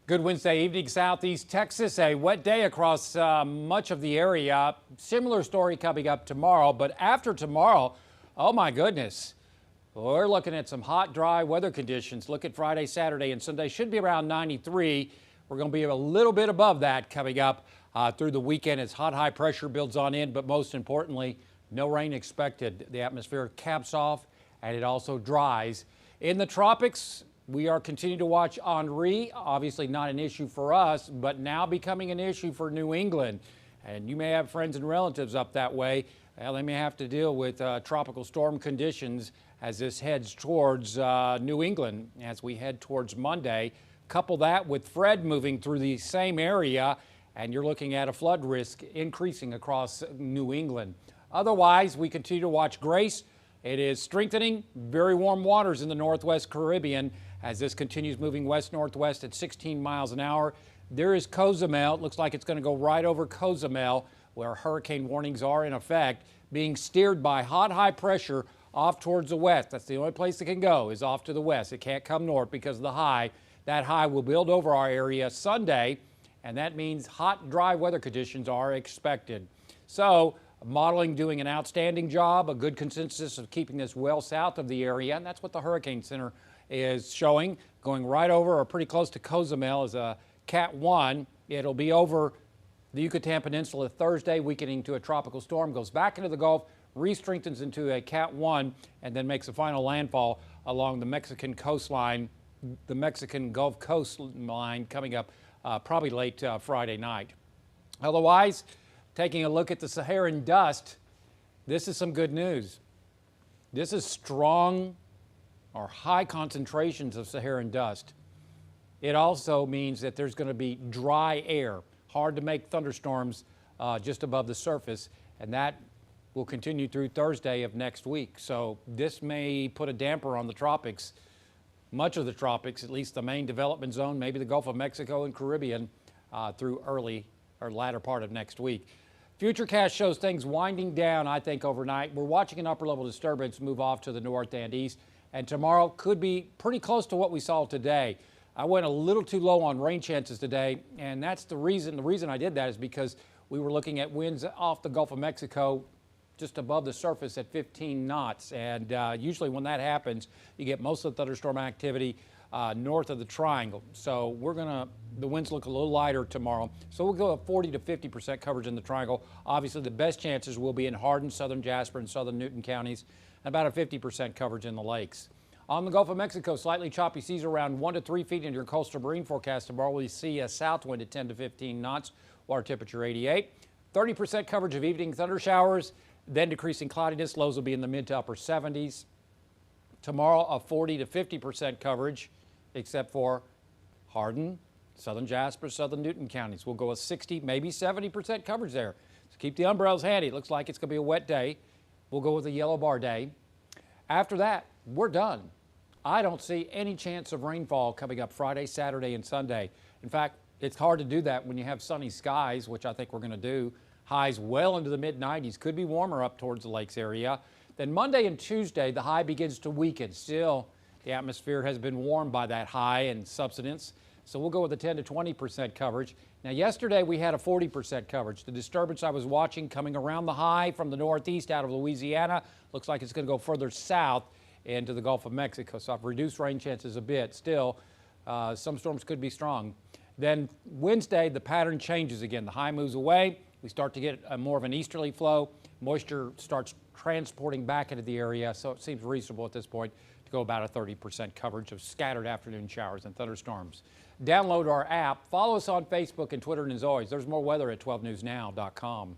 Good Wednesday evening, Southeast Texas. A wet day across much of the area. Similar story coming up tomorrow, but after tomorrow, oh my goodness, we're looking at some hot, dry weather conditions. Look at Friday, Saturday, and Sunday. Should be around 93. We're going to be a little bit above that coming up through the weekend as hot, high pressure builds on in, but most importantly, no rain expected. The atmosphere caps off and it also dries. In the tropics, we are continuing to watch HENRI, obviously not an issue for us, but now becoming an issue for New England. And you may have friends and relatives up that way. Well, they may have to deal with tropical storm conditions as this heads towards New England as we head towards Monday. Couple that with Fred moving through the same area, and you're looking at a flood risk increasing across New England. Otherwise, we continue to watch Grace. It is strengthening, very warm waters in the Northwest Caribbean as this continues moving west-northwest at 16 miles an hour. There is Cozumel. It looks like it's going to go right over Cozumel, where hurricane warnings are in effect, being steered by hot, high pressure off towards the west. That's the only place it can go, is off to the west. It can't come north because of the high. That high will build over our area Sunday, and that means hot, dry weather conditions are expected. So, modeling doing an outstanding job, a good consensus of keeping this well south of the area, and that's what the Hurricane Center is showing, going right over or pretty close to Cozumel as a Cat 1. It'll be over the Yucatan Peninsula Thursday, weakening to a tropical storm, goes back into the Gulf, re-strengthens into a Cat 1, and then makes a final landfall along the Mexican coastline, the Mexican Gulf coastline coming up probably late Friday night. Otherwise, taking a look at the Saharan dust, this is some good news. This is strong or high concentrations of Saharan dust. It also means that there's going to be dry air, hard to make thunderstorms just above the surface, and that will continue through Thursday of next week. So this may put a damper on the tropics, much of the tropics, at least the main development zone, maybe the Gulf of Mexico and Caribbean through early or latter part of next week. FUTURECAST shows things winding down, I think, overnight. We're watching an upper level disturbance move off to the north and east, and tomorrow could be pretty close to what we saw today. I went a little too low on rain chances today, and that's the reason. The reason I did that is because we were looking at winds off the Gulf of Mexico just above the surface at 15 knots, and usually when that happens, you get most of the thunderstorm activity north of the triangle. So the winds look a little lighter tomorrow. So we'll go at 40 to 50% coverage in the triangle. Obviously, the best chances will be in Hardin, southern Jasper, and southern Newton counties, and about a 50% coverage in the lakes. On the Gulf of Mexico, slightly choppy seas around 1 to 3 feet in your coastal marine forecast tomorrow. We see a south wind at 10 to 15 knots, water temperature 88. 30% coverage of evening thunder showers, then decreasing cloudiness. Lows will be in the mid to upper 70s. Tomorrow, a 40 to 50% coverage, except for Hardin, southern Jasper, southern Newton counties. We'll go with 60, maybe 70% coverage there. So keep the umbrellas handy. It looks like it's going to be a wet day. We'll go with a yellow bar day. After that, we're done. I don't see any chance of rainfall coming up Friday, Saturday, and Sunday. In fact, it's hard to do that when you have sunny skies, which I think we're going to do. Highs well into the mid-90s, could be warmer up towards the lakes area. Then Monday and Tuesday, the high begins to weaken. Still, the atmosphere has been warmed by that high and subsidence. So we'll go with a 10 to 20% coverage. Now, yesterday we had a 40% coverage. The disturbance I was watching coming around the high from the northeast out of Louisiana looks like it's going to go further south into the Gulf of Mexico. So I've reduced rain chances a bit. Still, some storms could be strong. Then Wednesday, the pattern changes again. The high moves away. We start to get more of an easterly flow. Moisture starts transporting back into the area, so it seems reasonable at this point to go about a 30% coverage of scattered afternoon showers and thunderstorms. Download our app. Follow us on Facebook and Twitter, and as always, there's more weather at 12newsnow.com.